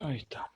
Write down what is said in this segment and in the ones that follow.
Ahí está.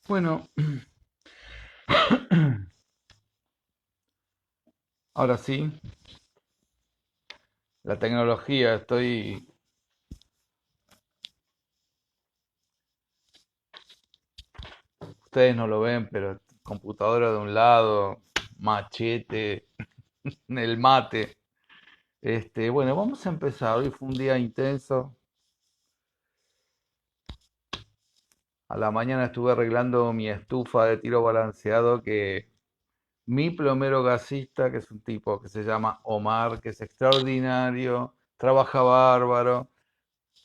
Bueno, ahora sí, la tecnología, ustedes no lo ven, pero computadora de un lado, machete, el mate. Bueno, vamos a empezar. Hoy fue un día intenso. A la mañana estuve arreglando mi estufa de tiro balanceado que mi plomero gasista, que es un tipo que se llama Omar, que es extraordinario, trabaja bárbaro,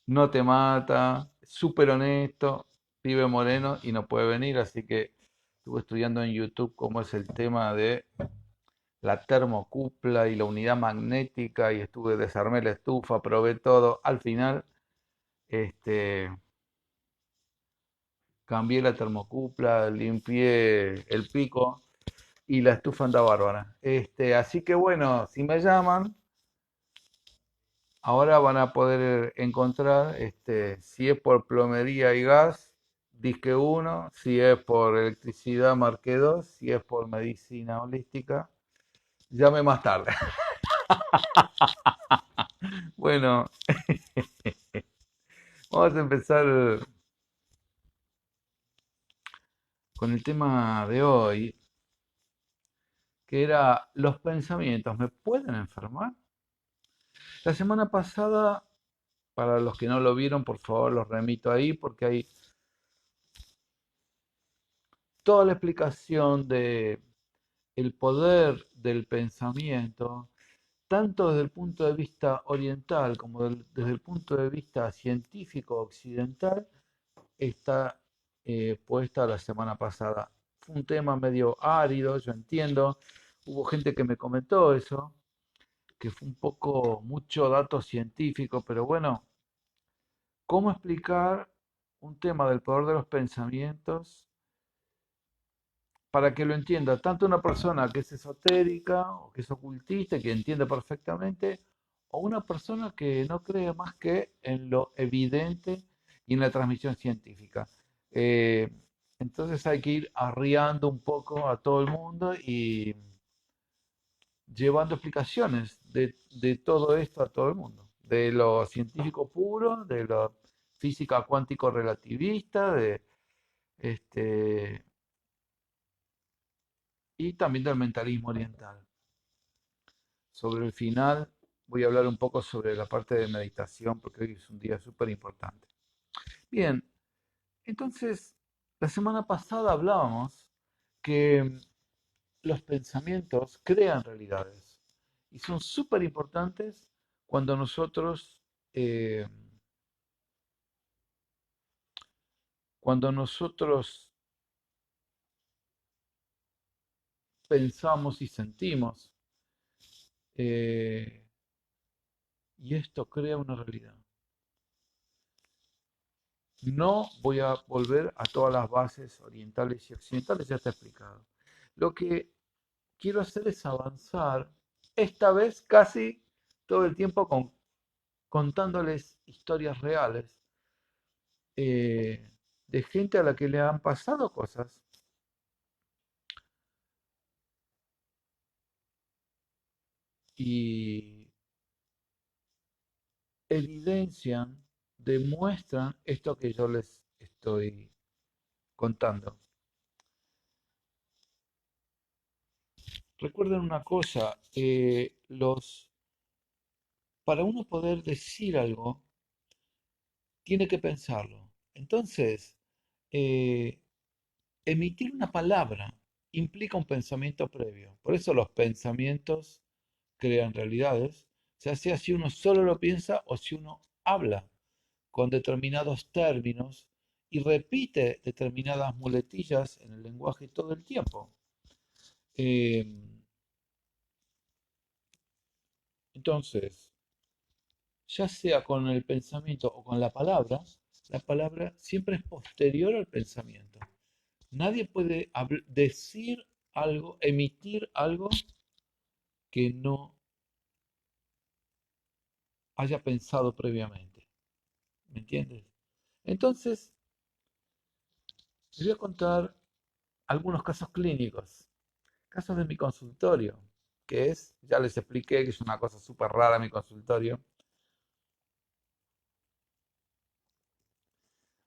no te mata, súper honesto, pibe moreno y no puede venir, así que estuve estudiando en YouTube cómo es el tema de la termocupla y la unidad magnética y desarmé la estufa, probé todo. Al final, este, cambié la termocupla, limpié el pico y la estufa anda bárbara. Así que bueno, si me llaman, ahora van a poder encontrar, si es por plomería y gas, disque uno, si es por electricidad, marque 2, si es por medicina holística, llame más tarde. Bueno, vamos a empezar con el tema de hoy, que era los pensamientos. ¿Me pueden enfermar? La semana pasada, para los que no lo vieron, por favor los remito ahí, porque hay toda la explicación de el poder del pensamiento, tanto desde el punto de vista oriental como desde el punto de vista científico occidental, está puesta la semana pasada. Fue un tema medio árido, yo entiendo. Hubo gente que me comentó eso, que fue un poco mucho dato científico, pero bueno, ¿cómo explicar un tema del poder de los pensamientos para que lo entienda tanto una persona que es esotérica o que es ocultista y que entiende perfectamente, o una persona que no cree más que en lo evidente y en la transmisión científica? Eh, entonces hay que ir arriando un poco a todo el mundo y llevando explicaciones de todo esto a todo el mundo, de lo científico puro, de la física cuántico relativista, este, y también del mentalismo oriental. Sobre el final voy a hablar un poco sobre la parte de meditación porque hoy es un día súper importante. Bien, entonces la semana pasada hablábamos que los pensamientos crean realidades y son súper importantes cuando eh, cuando nosotros pensamos y sentimos, eh, y esto crea una realidad. No voy a volver a todas las bases orientales y occidentales, ya está explicado. Lo que quiero hacer es avanzar, esta vez casi todo el tiempo contándoles historias reales eh, de gente a la que le han pasado cosas y evidencian, demuestran esto que yo les estoy contando. Recuerden una cosa, para uno poder decir algo, tiene que pensarlo. Entonces, eh, emitir una palabra implica un pensamiento previo. Por eso los pensamientos crean realidades, ya sea si uno solo lo piensa o si uno habla con determinados términos y repite determinadas muletillas en el lenguaje todo el tiempo. Eh, entonces, ya sea con el pensamiento o con la palabra siempre es posterior al pensamiento. Nadie puede decir algo, emitir algo que no haya pensado previamente. ¿Me entiendes? Entonces, les voy a contar algunos casos clínicos, casos de mi consultorio, que es, ya les expliqué que es una cosa súper rara mi consultorio.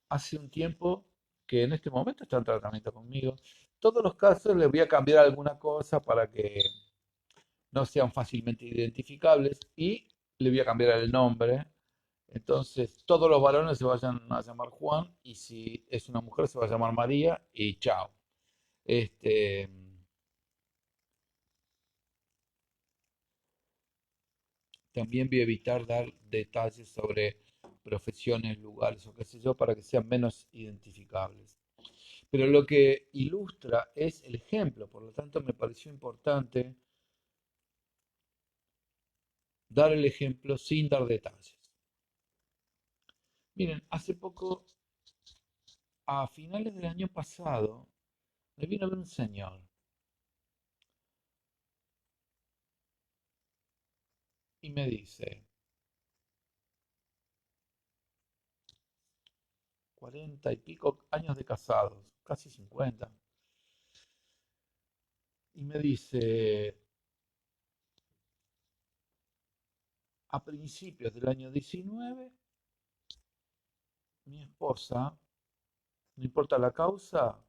Hace un tiempo que en este momento está en tratamiento conmigo. Todos los casos les voy a cambiar alguna cosa para que no sean fácilmente identificables y le voy a cambiar el nombre. Entonces, todos los varones se vayan a llamar Juan y si es una mujer se va a llamar María y chao. Este, también voy a evitar dar detalles sobre profesiones, lugares o qué sé yo para que sean menos identificables. Pero lo que ilustra es el ejemplo, por lo tanto me pareció importante dar el ejemplo sin dar detalles. Miren, hace poco, a finales del año pasado, me vino a ver un señor y me dice, 40 y pico años de casados, casi 50, y me dice, a principios del año 19, mi esposa, no importa la causa,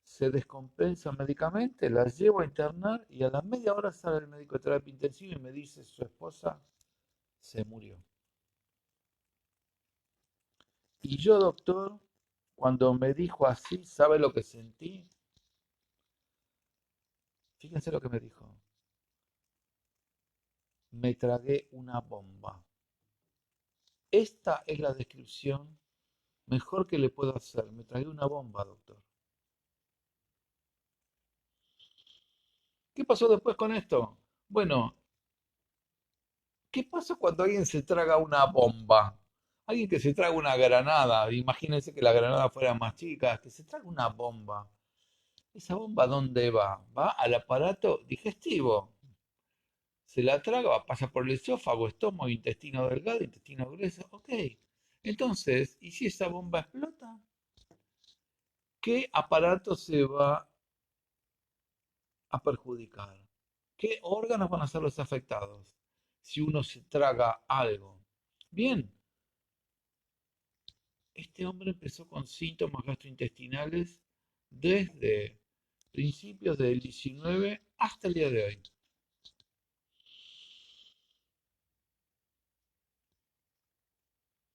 se descompensa médicamente, la llevo a internar y a la media hora sale el médico de terapia intensiva y me dice, su esposa se murió. Y yo, doctor, cuando me dijo así, ¿sabe lo que sentí? Fíjense lo que me dijo. Me tragué una bomba. Esta es la descripción mejor que le puedo hacer. Me tragué una bomba, doctor. ¿Qué pasó después con esto? Bueno, ¿qué pasa cuando alguien se traga una bomba? Alguien que se traga una granada, imagínense que la granada fuera más chica, que se traga una bomba. ¿Esa bomba dónde va? Va al aparato digestivo. Se la traga, pasa por el esófago, estómago, intestino delgado, intestino grueso. Ok. Entonces, ¿y si esa bomba explota? ¿Qué aparato se va a perjudicar? ¿Qué órganos van a ser los afectados si uno se traga algo? Bien, este hombre empezó con síntomas gastrointestinales desde principios del 19 hasta el día de hoy.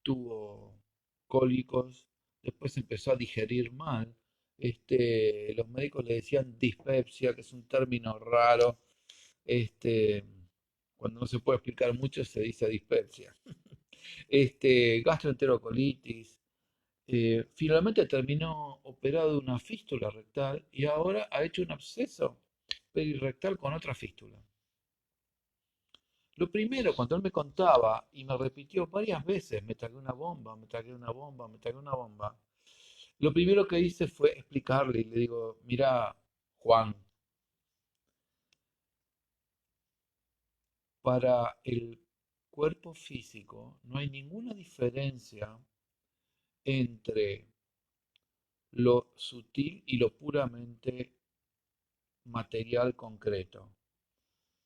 Tuvo cólicos, después empezó a digerir mal. Los médicos le decían dispepsia, que es un término raro. Este, cuando no se puede explicar mucho se dice dispepsia. Gastroenterocolitis. Finalmente terminó operado de una fístula rectal y ahora ha hecho un absceso perirectal con otra fístula. Lo primero, cuando él me contaba y me repitió varias veces, me tragué una bomba, me tragué una bomba, me tragué una bomba, lo primero que hice fue explicarle y le digo, mira, Juan, para el cuerpo físico no hay ninguna diferencia entre lo sutil y lo puramente material concreto.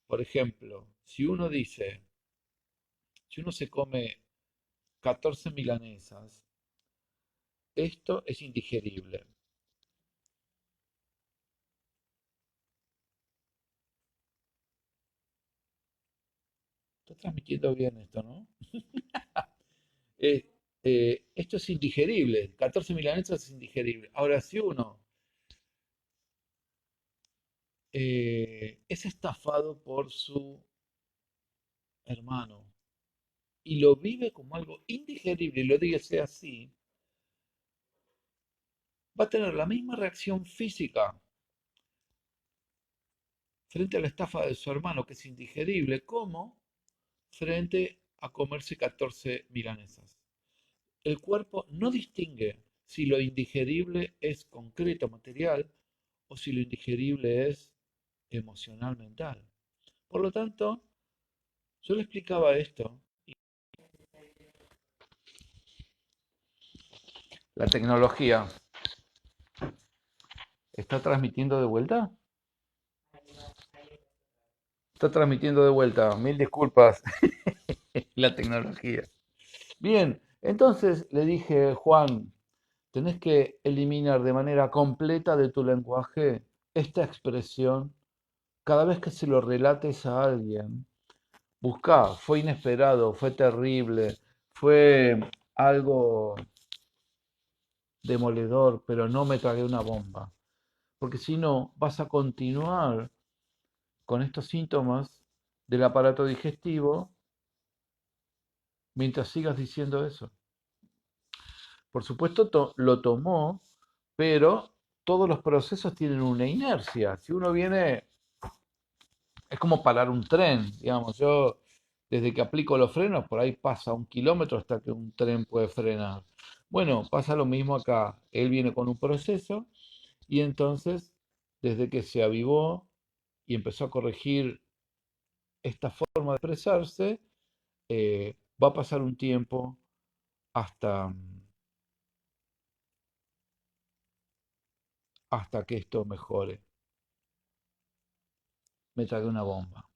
Por ejemplo, si uno se come 14 milanesas, esto es indigerible. Está transmitiendo bien esto, ¿no? Eh, Esto es indigerible. 14 milanesas es indigerible. Ahora, si uno es estafado por su hermano y lo vive como algo indigerible, y lo dígase así, va a tener la misma reacción física frente a la estafa de su hermano, que es indigerible, como frente a comerse 14 milanesas. El cuerpo no distingue si lo indigerible es concreto, material, o si lo indigerible es emocional, mental. Por lo tanto, yo le explicaba esto. La tecnología está transmitiendo de vuelta. Está transmitiendo de vuelta. Mil disculpas. La tecnología. Bien, entonces le dije, Juan, tenés que eliminar de manera completa de tu lenguaje esta expresión cada vez que se lo relates a alguien. Buscá, fue inesperado, fue terrible, fue algo demoledor, pero no me tragué una bomba. Porque si no, vas a continuar con estos síntomas del aparato digestivo mientras sigas diciendo eso. Por supuesto, lo tomó, pero todos los procesos tienen una inercia. Si uno viene, es como parar un tren, digamos. Yo, desde que aplico los frenos, por ahí pasa 1 kilómetro hasta que un tren puede frenar. Bueno, pasa lo mismo acá. Él viene con un proceso y entonces, desde que se avivó y empezó a corregir esta forma de expresarse, va a pasar un tiempo hasta, hasta que esto mejore. Me tragué una bomba.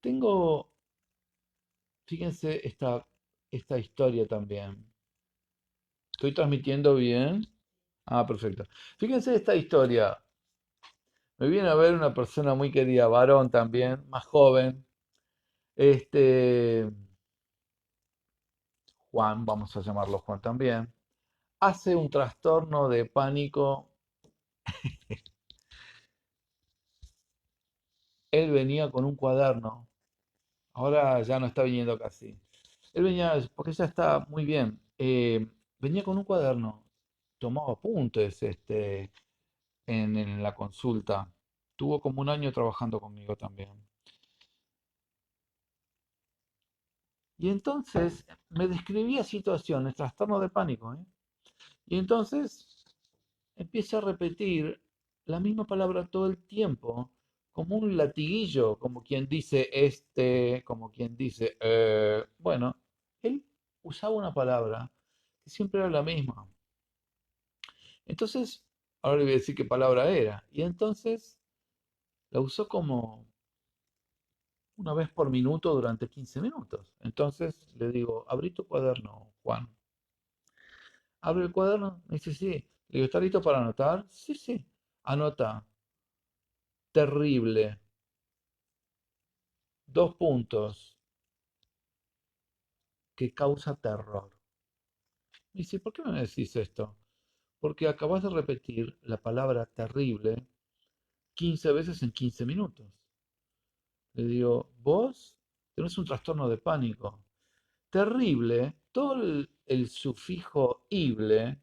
Tengo, fíjense esta historia también. ¿Estoy transmitiendo bien? Ah, perfecto. Fíjense esta historia. Me viene a ver una persona muy querida, varón también, más joven. Este, Juan, vamos a llamarlo Juan también. Hace un trastorno de pánico. Él venía con un cuaderno. Ahora ya no está viniendo casi. Él venía, porque ya está muy bien. Venía con un cuaderno. Tomaba apuntes, en la consulta. Tuvo como un año trabajando conmigo también. Y entonces me describía situaciones, trastorno de pánico, ¿eh? Y entonces empieza a repetir la misma palabra todo el tiempo, como un latiguillo, como quien dice como quien dice, bueno, él usaba una palabra que siempre era la misma. Entonces, ahora le voy a decir qué palabra era. Y entonces la usó como una vez por minuto durante 15 minutos. Entonces le digo, abrí tu cuaderno, Juan. Abre el cuaderno, me dice, sí. Le digo, ¿está listo para anotar? Sí, sí. Anota. Terrible. 2 puntos. Que causa terror. Me dice, ¿por qué me decís esto? Porque acabas de repetir la palabra terrible 15 veces en 15 minutos. Le digo, vos tenés un trastorno de pánico. Terrible, todo el sufijo ible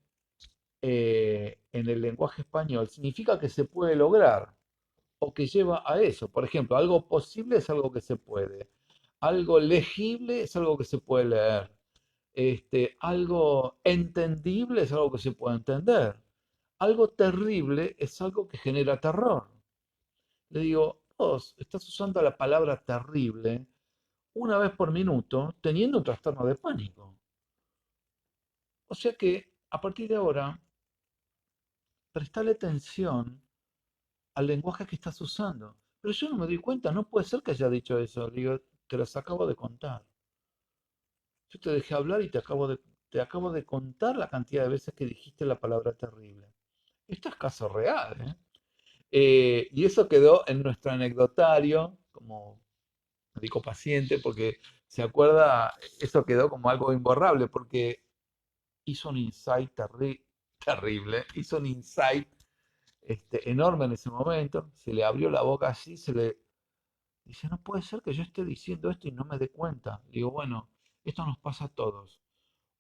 en el lenguaje español significa que se puede lograr o que lleva a eso. Por ejemplo, algo posible es algo que se puede. Algo legible es algo que se puede leer. Algo entendible es algo que se puede entender. Algo terrible es algo que genera terror. Le digo, vos estás usando la palabra terrible una vez por minuto teniendo un trastorno de pánico. O sea que a partir de ahora, prestale atención al lenguaje que estás usando. Pero yo no me doy cuenta, no puede ser que haya dicho eso. Digo, te las acabo de contar. Yo te dejé hablar y te acabo de contar la cantidad de veces que dijiste la palabra terrible. Esto es caso real, ¿eh? Y eso quedó en nuestro anecdotario como médico paciente, porque se acuerda, eso quedó como algo imborrable, porque hizo un insight terrible, hizo un insight enorme en ese momento, se le abrió la boca así, se le dice, no puede ser que yo esté diciendo esto y no me dé cuenta. Le digo, bueno, esto nos pasa a todos.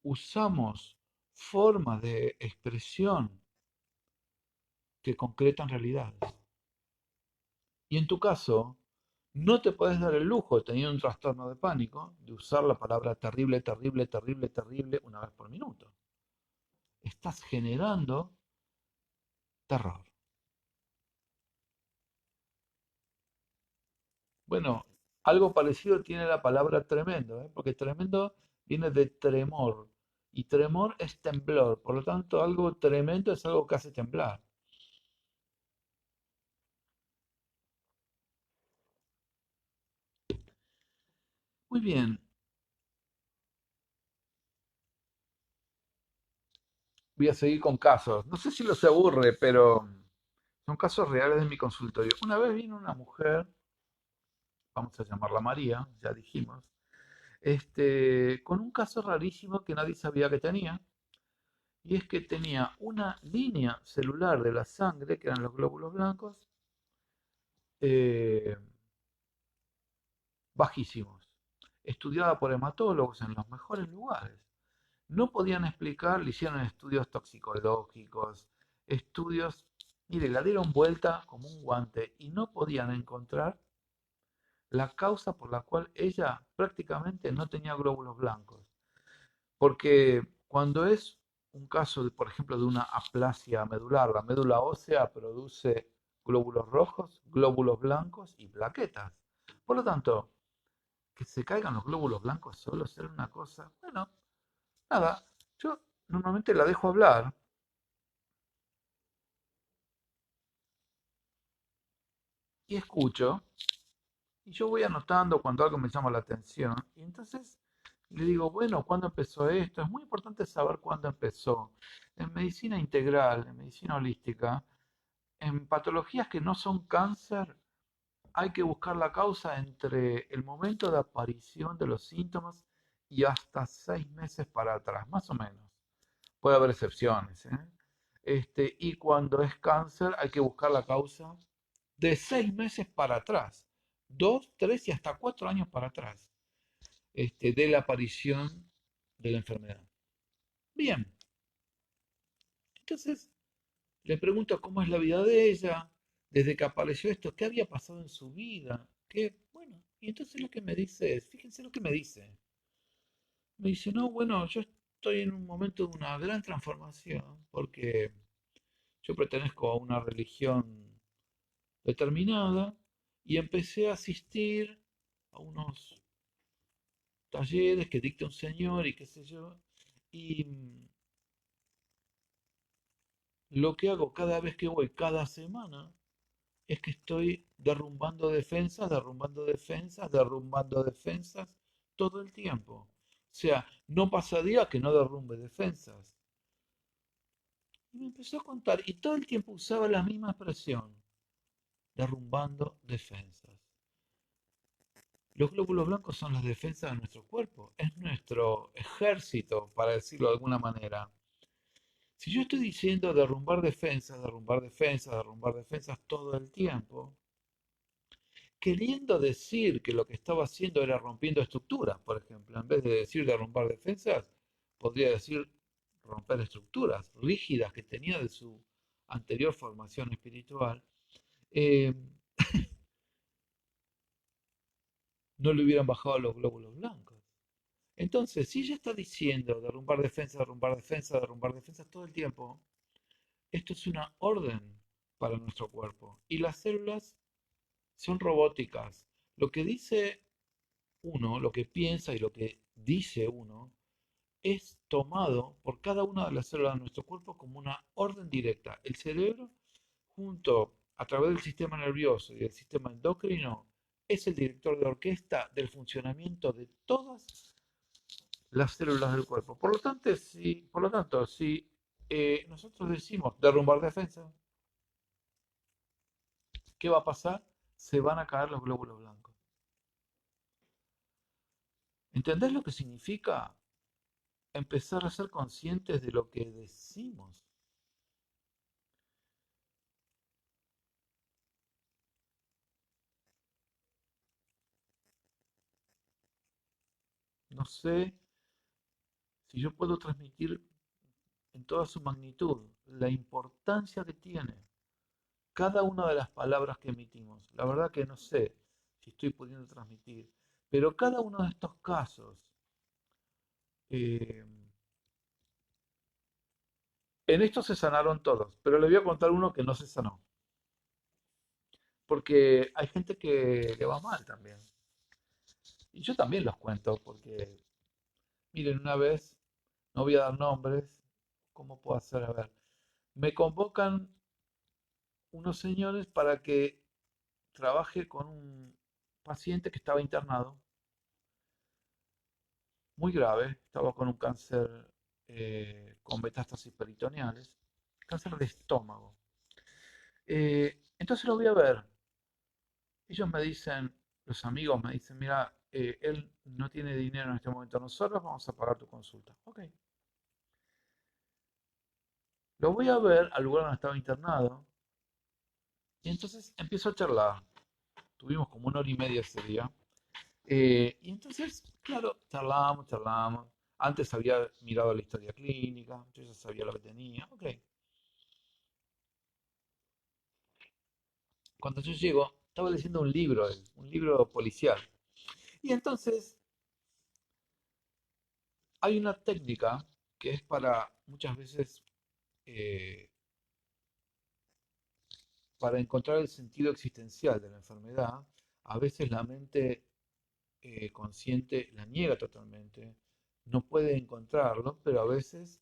Usamos formas de expresión que concretan realidades. Y en tu caso, no te puedes dar el lujo, teniendo un trastorno de pánico, de usar la palabra terrible, terrible, terrible, terrible una vez por minuto. Estás generando terror. Bueno, algo parecido tiene la palabra tremendo, ¿eh? Porque tremendo viene de tremor. Y tremor es temblor. Por lo tanto, algo tremendo es algo que hace temblar. Muy bien, voy a seguir con casos. No sé si los aburre, pero son casos reales de mi consultorio. Una vez vino una mujer, vamos a llamarla María, ya dijimos, con un caso rarísimo que nadie sabía que tenía, y es que tenía una línea celular de la sangre, que eran los glóbulos blancos, eh, bajísimos, estudiada por hematólogos en los mejores lugares. No podían explicar, le hicieron estudios toxicológicos, estudios, mire, la dieron vuelta como un guante y no podían encontrar la causa por la cual ella prácticamente no tenía glóbulos blancos. Porque cuando es un caso, de, por ejemplo, de una aplasia medular, la médula ósea produce glóbulos rojos, glóbulos blancos y plaquetas. Por lo tanto, que se caigan los glóbulos blancos solo ser una cosa, bueno, nada, yo normalmente la dejo hablar y escucho, y yo voy anotando cuando algo me llama la atención, y entonces le digo, bueno, ¿cuándo empezó esto? Es muy importante saber cuándo empezó. En medicina integral, en medicina holística, en patologías que no son cáncer, hay que buscar la causa entre el momento de aparición de los síntomas y hasta 6 meses para atrás, más o menos. Puede haber excepciones, ¿eh? Y cuando es cáncer hay que buscar la causa de 6 meses para atrás, 2, 3 y hasta 4 años para atrás, de la aparición de la enfermedad. Bien, entonces le pregunto cómo es la vida de ella, desde que apareció esto, qué había pasado en su vida, qué, bueno, y entonces lo que me dice es, fíjense lo que me dice. Me dice, no, bueno, yo estoy en un momento de una gran transformación, porque yo pertenezco a una religión determinada y empecé a asistir a unos talleres que dicta un señor y qué sé yo. Y lo que hago cada vez que voy, cada semana, es que estoy derrumbando defensas, derrumbando defensas, derrumbando defensas todo el tiempo. O sea, no pasa día que no derrumbe defensas. Y me empezó a contar, y todo el tiempo usaba la misma expresión, derrumbando defensas. Los glóbulos blancos son las defensas de nuestro cuerpo, es nuestro ejército, para decirlo de alguna manera. Si yo estoy diciendo derrumbar defensas, derrumbar defensas, derrumbar defensas todo el tiempo, queriendo decir que lo que estaba haciendo era rompiendo estructuras, por ejemplo, en vez de decir derrumbar defensas, podría decir romper estructuras rígidas que tenía de su anterior formación espiritual, eh, no le hubieran bajado los glóbulos blancos. Entonces, si ella está diciendo derrumbar defensa, derrumbar defensas todo el tiempo, esto es una orden para nuestro cuerpo. Y las células son robóticas. Lo que dice uno, lo que piensa y lo que dice uno, es tomado por cada una de las células de nuestro cuerpo como una orden directa. El cerebro, junto a través del sistema nervioso y del sistema endocrino, es el director de orquesta del funcionamiento de todas las células del cuerpo. Por lo tanto, si nosotros decimos derrumbar defensa, ¿qué va a pasar? Se van a caer los glóbulos blancos. ¿Entendés lo que significa empezar a ser conscientes de lo que decimos? no sé si yo puedo transmitir en toda su magnitud la importancia que tiene cada una de las palabras que emitimos. La verdad que no sé si estoy pudiendo transmitir, pero cada uno de estos casos, eh, en esto se sanaron todos, pero le voy a contar uno que no se sanó, porque hay gente que le va mal también. Y yo también los cuento, porque, miren, una vez, no voy a dar nombres, ¿cómo puedo hacer? A ver, me convocan unos señores para que trabaje con un paciente que estaba internado, muy grave, estaba con un cáncer con metástasis peritoneales, cáncer de estómago. Entonces lo voy a ver. Ellos me dicen, los amigos me dicen, mira, él no tiene dinero en este momento, nosotros vamos a pagar tu consulta. Ok. Lo voy a ver al lugar donde estaba internado y entonces empiezo a charlar. Tuvimos como 1 hora y media ese día. Y entonces, claro, charlamos, charlamos. Antes había mirado la historia clínica, yo ya sabía lo que tenía. Ok. Cuando yo llego, estaba leyendo un libro, un libro policial. Y entonces hay una técnica que es para muchas veces eh, para encontrar el sentido existencial de la enfermedad. A veces la mente consciente la niega totalmente, no puede encontrarlo, pero a veces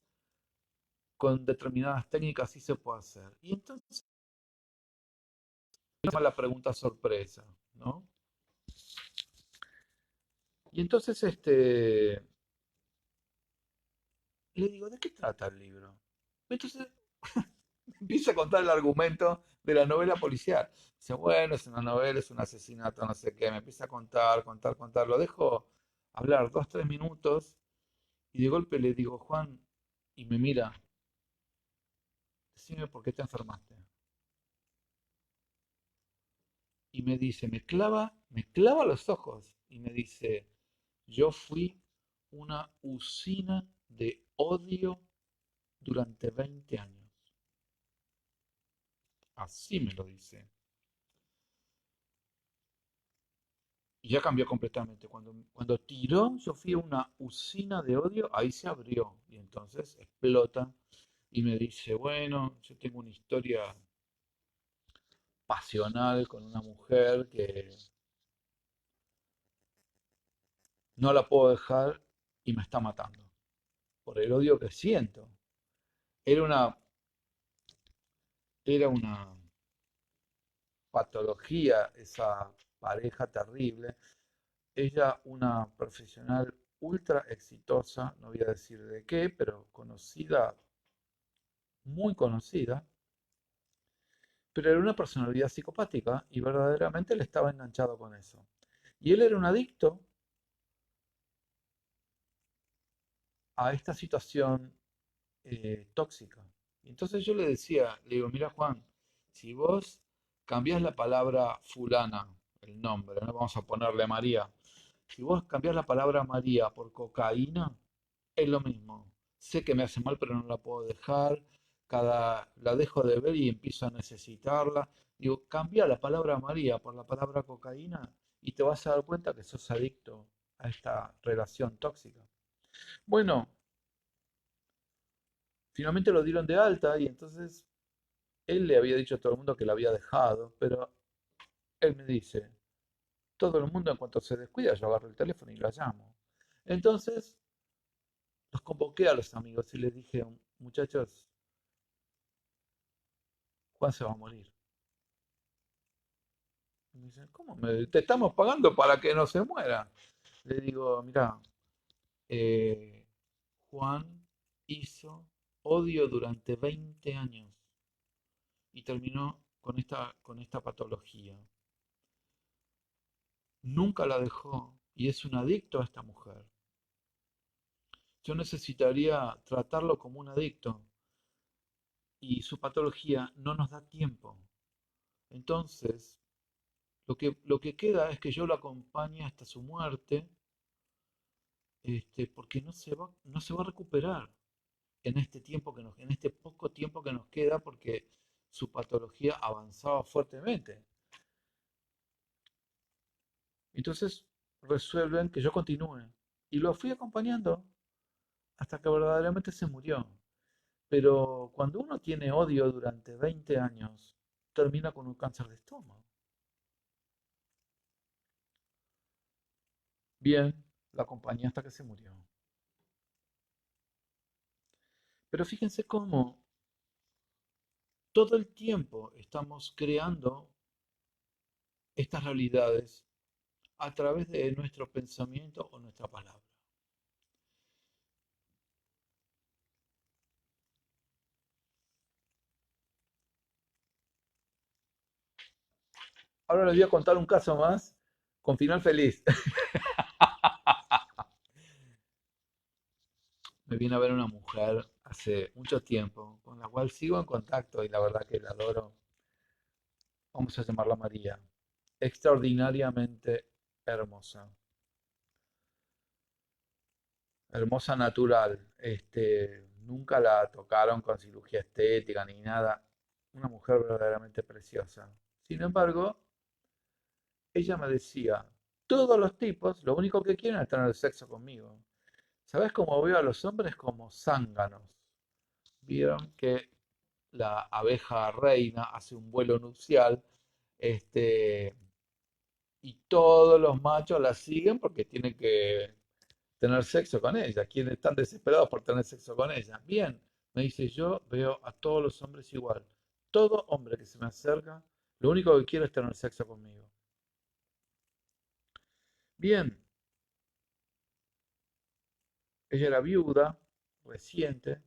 con determinadas técnicas sí se puede hacer. Y entonces la pregunta sorpresa, ¿no? Y entonces le digo, ¿de qué trata el libro? Entonces empieza a contar el argumento de la novela policial. Dice, bueno, es una novela, es un asesinato, no sé qué. Me empieza a contar, contar, contar. Lo dejo hablar 2, 3 minutos y de golpe le digo, Juan, y me mira, decime por qué te enfermaste. Y me dice, me clava los ojos y me dice, yo fui una usina de odio durante 20 años. Así me lo dice. Y ya cambió completamente. Cuando tiró, yo fui una usina de odio, ahí se abrió. Y entonces explota y me dice, bueno, yo tengo una historia pasional con una mujer que no la puedo dejar y me está matando por el odio que siento. Era una, era una patología esa pareja terrible. Ella, una profesional ultra exitosa, no voy a decir de qué, pero conocida, muy conocida, pero era una personalidad psicopática y verdaderamente él estaba enganchado con eso. Y él era un adicto a esta situación tóxica. Y entonces yo le decía, le digo, mira Juan, si vos cambiás la palabra fulana, el nombre, no vamos a ponerle María, si vos cambiás la palabra María por cocaína, es lo mismo. Sé que me hace mal, pero no la puedo dejar. La dejo de ver y empiezo a necesitarla. Digo, cambia la palabra María por la palabra cocaína y te vas a dar cuenta que sos adicto a esta relación tóxica. Bueno, finalmente lo dieron de alta y entonces él le había dicho a todo el mundo que la había dejado, pero él me dice, todo el mundo en cuanto se descuida, yo agarro el teléfono y la llamo. Entonces los convoqué a los amigos y les dije, muchachos, Juan se va a morir. Y me dicen, ¿cómo? Te estamos pagando para que no se muera. Le digo, mira, eh, Juan hizo odio durante 20 años y terminó con esta patología. Nunca la dejó y es un adicto a esta mujer. Yo necesitaría tratarlo como un adicto y su patología no nos da tiempo. Entonces, lo que queda es que yo lo acompañe hasta su muerte porque no se va a recuperar en este en este poco tiempo que nos queda, porque su patología avanzaba fuertemente. Entonces resuelven que yo continúe. Y lo fui acompañando hasta que verdaderamente se murió. Pero cuando uno tiene odio durante 20 años, termina con un cáncer de estómago. Bien, la acompañé hasta que se murió. Pero fíjense cómo todo el tiempo estamos creando estas realidades a través de nuestro pensamiento o nuestra palabra. Ahora les voy a contar un caso más con final feliz. Me vine a ver una mujer hace mucho tiempo, con la cual sigo en contacto y la verdad que la adoro. Vamos a llamarla María. Extraordinariamente hermosa. Hermosa natural. Nunca la tocaron con cirugía estética ni nada. Una mujer verdaderamente preciosa. Sin embargo, ella me decía, todos los tipos lo único que quieren es tener sexo conmigo. ¿Sabes cómo veo a los hombres como zánganos? Vieron que la abeja reina hace un vuelo nupcial, este, y todos los machos la siguen porque tienen que tener sexo con ella, quienes están desesperados por tener sexo con ella. Bien, me dice, yo veo a todos los hombres igual. Todo hombre que se me acerca, lo único que quiere es tener sexo conmigo. Bien, ella era viuda, reciente,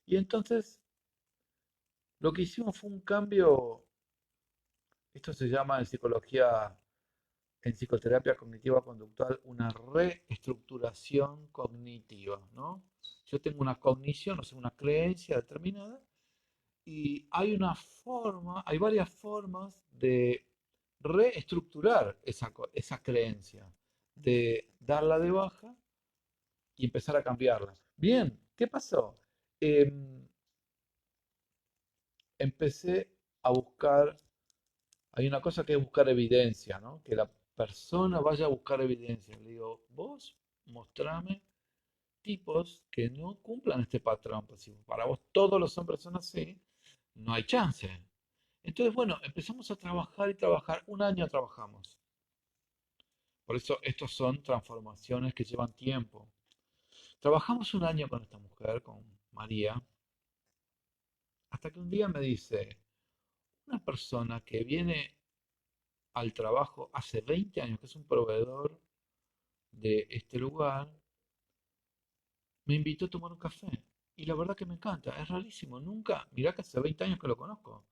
y entonces lo que hicimos fue un cambio, esto se llama en psicología, en psicoterapia cognitiva conductual, una reestructuración cognitiva, ¿no? Yo tengo una cognición, o sea, una creencia determinada, y hay varias formas de reestructurar esa creencia, de darla de baja y empezar a cambiarla. Bien, ¿qué pasó? Em, Empecé a buscar, hay una cosa que es buscar evidencia, ¿no? Que la persona vaya a buscar evidencia. Le digo, vos mostrame tipos que no cumplan este patrón. Pues si para vos todos los hombres son así, no hay chance. Entonces, bueno, empezamos a trabajar y trabajar. Un año trabajamos. Por eso estos son transformaciones que llevan tiempo. Trabajamos un año con esta mujer, con María, hasta que un día me dice, una persona que viene al trabajo hace 20 años, que es un proveedor de este lugar, me invitó a tomar un café. Y la verdad que me encanta, es rarísimo, nunca, mirá que hace 20 años que lo conozco.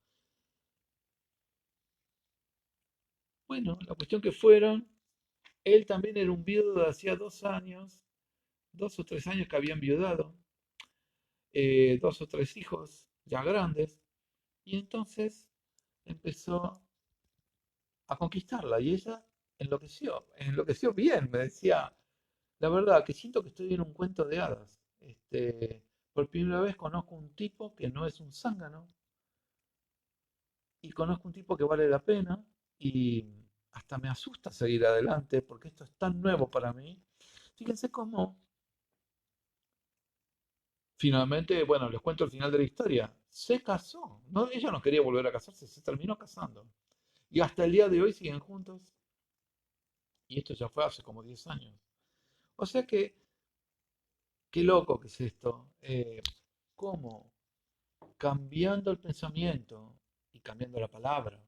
Bueno, la cuestión que fueron, él también era un viudo de hacía 2 años, 2 o 3 años que habían viudado, 2 o 3 hijos ya grandes, y entonces empezó a conquistarla y ella enloqueció bien, me decía, la verdad que siento que estoy en un cuento de hadas. Por primera vez conozco un tipo que no es un zángano y conozco un tipo que vale la pena y hasta me asusta seguir adelante porque esto es tan nuevo para mí. Fíjense cómo finalmente, bueno, les cuento el final de la historia. Se casó. No, ella no quería volver a casarse, se terminó casando. Y hasta el día de hoy siguen juntos. Y esto ya fue hace como 10 años. O sea que, qué loco que es esto. Cómo cambiando el pensamiento y cambiando la palabra,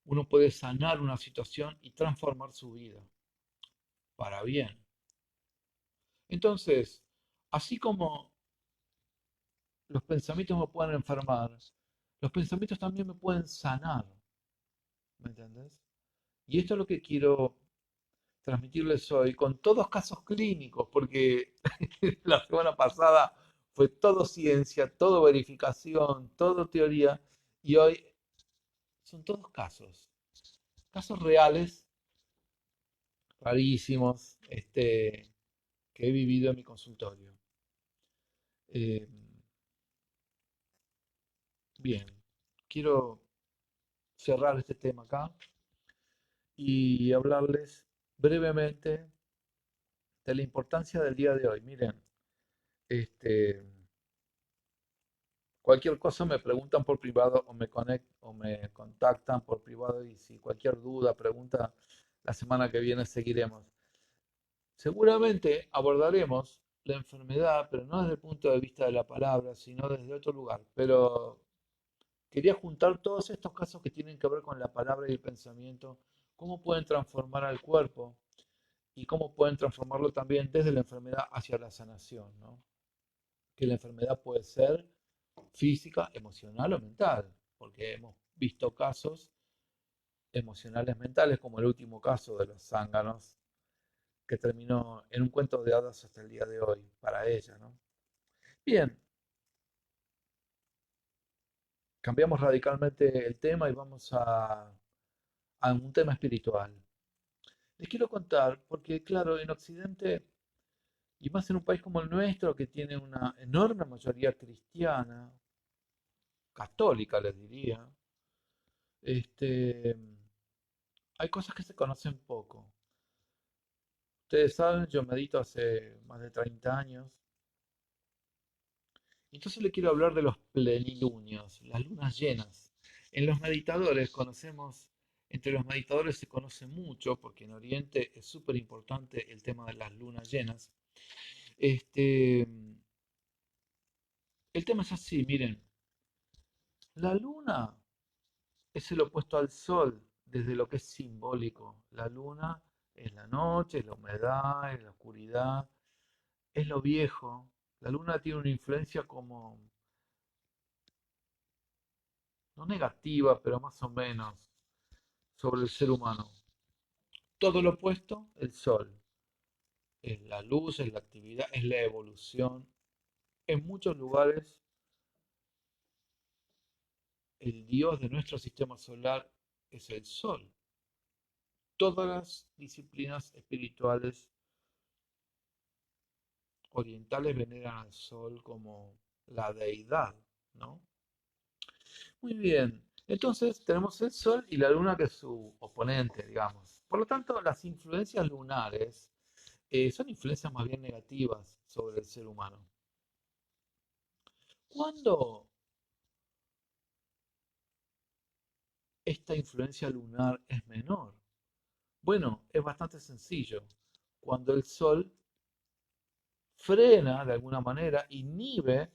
uno puede sanar una situación y transformar su vida para bien. Entonces, así como los pensamientos me pueden enfermar, los pensamientos también me pueden sanar. ¿Me entendés? Y esto es lo que quiero transmitirles hoy, con todos casos clínicos, porque la semana pasada fue todo ciencia, todo verificación, todo teoría, y hoy son todos casos, casos reales rarísimos que he vivido en mi consultorio. Eh, Bien, quiero cerrar este tema acá y hablarles brevemente de la importancia del día de hoy. Miren, este, cualquier cosa me preguntan por privado o me contactan por privado y si cualquier duda, pregunta, la semana que viene seguiremos. Seguramente abordaremos la enfermedad, pero no desde el punto de vista de la palabra, sino desde otro lugar. Pero quería juntar todos estos casos que tienen que ver con la palabra y el pensamiento, cómo pueden transformar al cuerpo y cómo pueden transformarlo también desde la enfermedad hacia la sanación, ¿no? Que la enfermedad puede ser física, emocional o mental, porque hemos visto casos emocionales mentales, como el último caso de los zánganos, que terminó en un cuento de hadas hasta el día de hoy, para ella, ¿no? Bien, cambiamos radicalmente el tema y vamos a un tema espiritual. Les quiero contar, porque claro, en Occidente, y más en un país como el nuestro, que tiene una enorme mayoría cristiana, católica les diría, este, hay cosas que se conocen poco. Ustedes saben, yo medito hace más de 30 años, y entonces le quiero hablar de los plenilunios, las lunas llenas. En los meditadores conocemos, entre los meditadores se conoce mucho, porque en Oriente es súper importante el tema de las lunas llenas. Este, el tema es así, miren, la luna es el opuesto al sol desde lo que es simbólico. La luna es la noche, es la humedad, es la oscuridad, es lo viejo. La luna tiene una influencia como, no negativa, pero más o menos, sobre el ser humano. Todo lo opuesto, el sol. Es la luz, es la actividad, es la evolución. En muchos lugares, el dios de nuestro sistema solar es el sol. Todas las disciplinas espirituales orientales veneran al sol como la deidad, ¿no? Muy bien. Entonces tenemos el sol y la luna que es su oponente, digamos. Por lo tanto, las influencias lunares son influencias más bien negativas sobre el ser humano. ¿Cuándo esta influencia lunar es menor? Bueno, es bastante sencillo. Cuando el sol frena de alguna manera, inhibe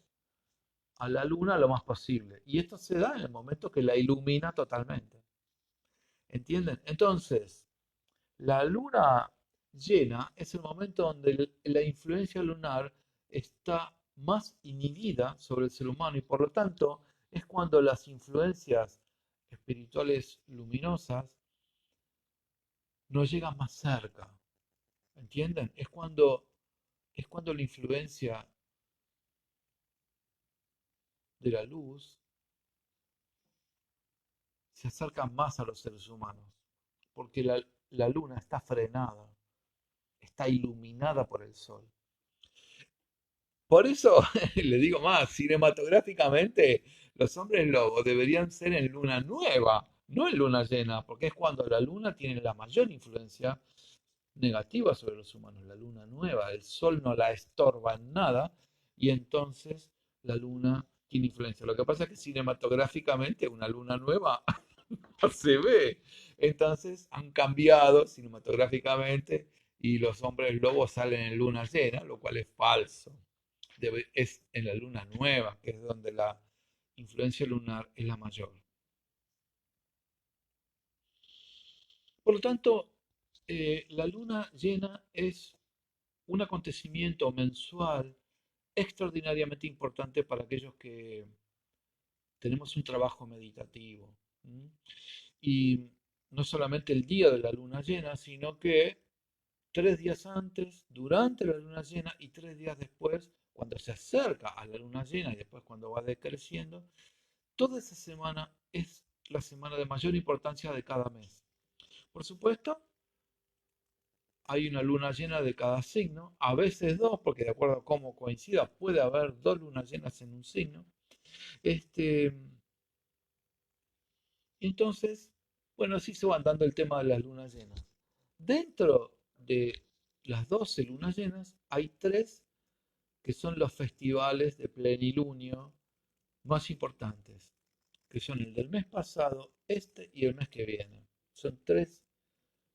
a la luna lo más posible. Y esto se da en el momento que la ilumina totalmente. ¿Entienden? Entonces, la luna llena es el momento donde la influencia lunar está más inhibida sobre el ser humano y por lo tanto es cuando las influencias espirituales luminosas nos llegan más cerca. ¿Entienden? Es cuando la influencia de la luz se acerca más a los seres humanos, porque la luna está frenada, está iluminada por el sol. Por eso le digo más, cinematográficamente los hombres lobos deberían ser en luna nueva, no en luna llena, porque es cuando la luna tiene la mayor influencia negativa sobre los humanos, la luna nueva, el sol no la estorba en nada y entonces la luna tiene influencia. Lo que pasa es que cinematográficamente una luna nueva no se ve. Entonces han cambiado cinematográficamente y los hombres lobos salen en luna llena, lo cual es falso. Es en la luna nueva, que es donde la influencia lunar es la mayor. Por lo tanto, la luna llena es un acontecimiento mensual extraordinariamente importante para aquellos que tenemos un trabajo meditativo. ¿M? Y no solamente el día de la luna llena, sino que 3 días antes, durante la luna llena y 3 días después, cuando se acerca a la luna llena y después cuando va decreciendo, toda esa semana es la semana de mayor importancia de cada mes. Por supuesto, hay una luna llena de cada signo, a veces dos, porque de acuerdo a cómo coincida, puede haber dos lunas llenas en un signo. Este, entonces, bueno, así se van dando el tema de las lunas llenas. Dentro de las 12 lunas llenas hay tres que son los festivales de plenilunio más importantes, que son el del mes pasado, este y el mes que viene. Son tres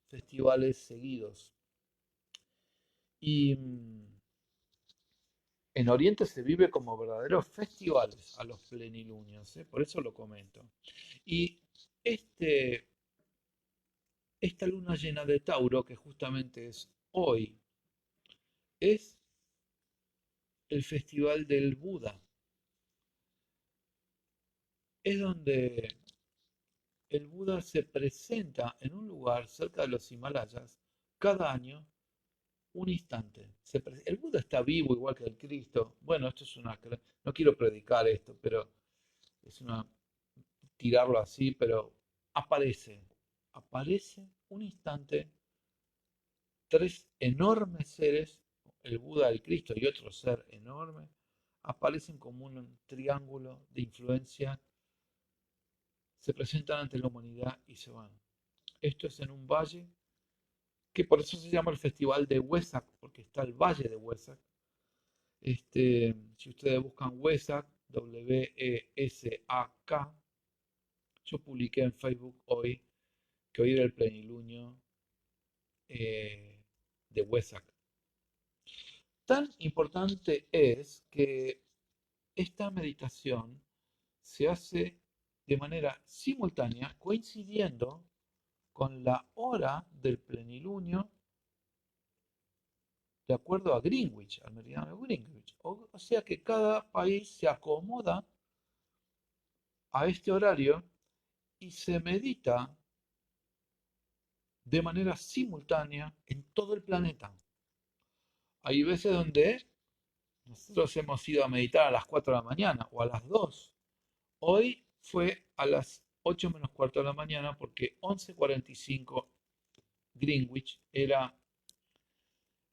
festivales seguidos. Y en Oriente se vive como verdaderos festivales a los plenilunios, ¿eh? Por eso lo comento. Y este, esta luna llena de Tauro, que justamente es hoy, es el festival del Buda. Es donde el Buda se presenta en un lugar cerca de los Himalayas cada año un instante. El Buda está vivo igual que el Cristo. Bueno, esto es una... No quiero predicar esto, pero es una... tirarlo así, pero aparece. Aparece un instante tres enormes seres, el Buda, el Cristo y otro ser enorme, aparecen como un triángulo de influencia, se presentan ante la humanidad y se van. Esto es en un valle que por eso se llama el Festival de Wesak, porque está el Valle de Wesak. Si ustedes buscan Wesak, Wesak, yo publiqué en Facebook hoy que hoy era el plenilunio de Wesak. Tan importante es que esta meditación se hace de manera simultánea, coincidiendo con la hora del plenilunio de acuerdo a Greenwich, al meridiano de Greenwich. O sea que cada país se acomoda a este horario y se medita de manera simultánea en todo el planeta. Hay veces donde nosotros hemos ido a meditar a las 4 de la mañana o a las 2. Hoy fue a las 8 menos cuarto de la mañana porque 11:45 Greenwich era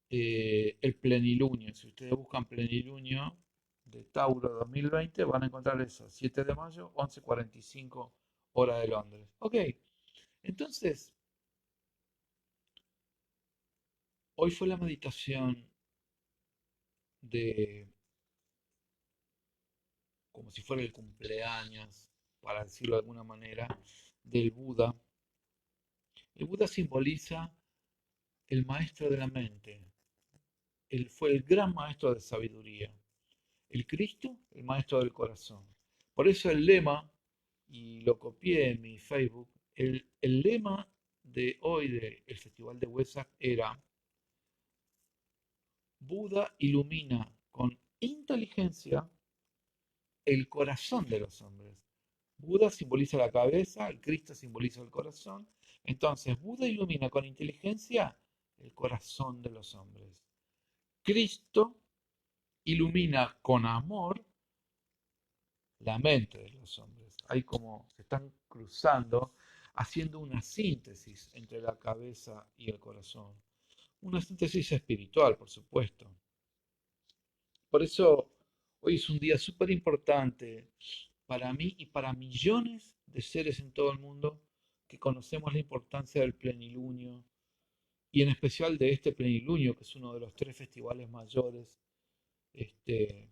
el plenilunio. Si ustedes buscan plenilunio de Tauro 2020 van a encontrar eso, 7 de mayo, 11:45 hora de Londres. Ok, entonces, hoy fue la meditación de, como si fuera el cumpleaños, para decirlo de alguna manera, del Buda. El Buda simboliza el maestro de la mente. Él fue el gran maestro de sabiduría. El Cristo, el maestro del corazón. Por eso el lema, y lo copié en mi Facebook, el lema de hoy del Festival de Wesak era: Buda ilumina con inteligencia el corazón de los hombres. Buda simboliza la cabeza, el Cristo simboliza el corazón. Entonces, Buda ilumina con inteligencia el corazón de los hombres. Cristo ilumina con amor la mente de los hombres. Hay como se están cruzando, haciendo una síntesis entre la cabeza y el corazón. Una síntesis espiritual, por supuesto. Por eso hoy es un día súper importante para mí y para millones de seres en todo el mundo que conocemos la importancia del plenilunio y en especial de este plenilunio, que es uno de los tres festivales mayores este,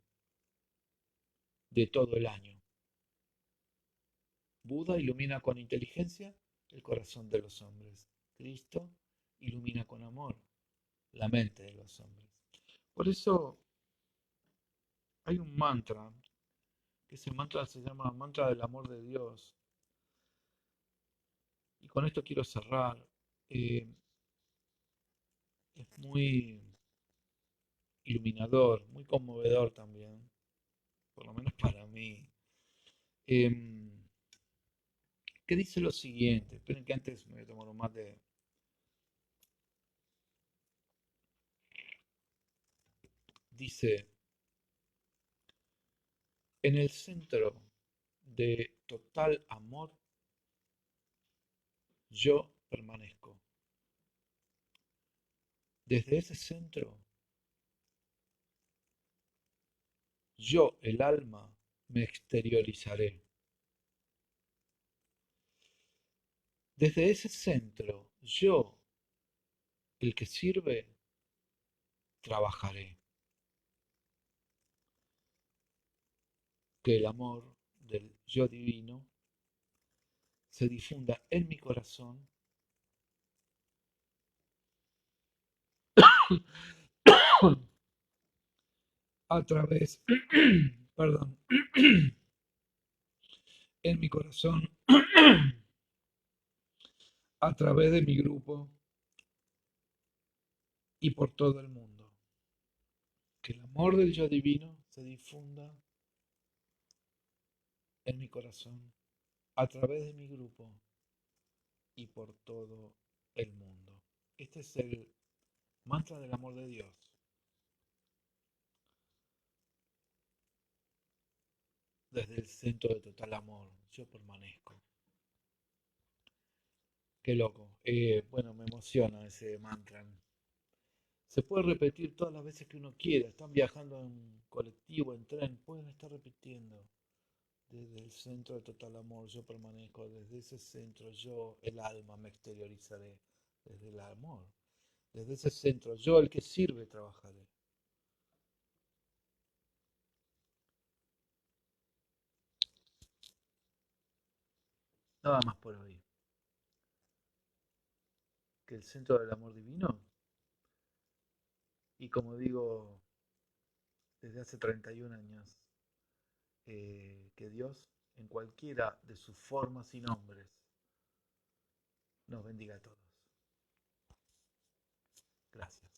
de todo el año. Buda ilumina con inteligencia el corazón de los hombres. Cristo ilumina con amor la mente de los hombres. Por eso hay un mantra, que ese mantra se llama mantra del amor de Dios. Y con esto quiero cerrar. Eh, es muy iluminador, muy conmovedor también, por lo menos para mí. Em, que dice lo siguiente, esperen que antes me voy a tomar un mate. Dice, en el centro de total amor, yo permanezco. Desde ese centro, yo, el alma, me exteriorizaré. Desde ese centro, yo, el que sirve, trabajaré. Que el amor del yo divino se difunda en mi corazón a través, perdón, en mi corazón a través de mi grupo y por todo el mundo. Que el amor del yo divino se difunda en mi corazón a través de mi grupo y por todo el mundo. Este es el mantra del amor de Dios. Desde el centro de total amor, yo permanezco. Qué loco. Bueno, me emociona ese mantra. Se puede repetir todas las veces que uno quiera. Están viajando en colectivo, en tren, pueden estar repitiendo. Desde el centro de total amor yo permanezco. Desde ese centro yo, el alma, me exteriorizaré. Desde el amor. Desde ese centro yo, el que sirve, trabajaré. Nada más por hoy. Que el centro del amor divino, y como digo desde hace 31 años, que Dios, en cualquiera de sus formas y nombres, nos bendiga a todos. Gracias.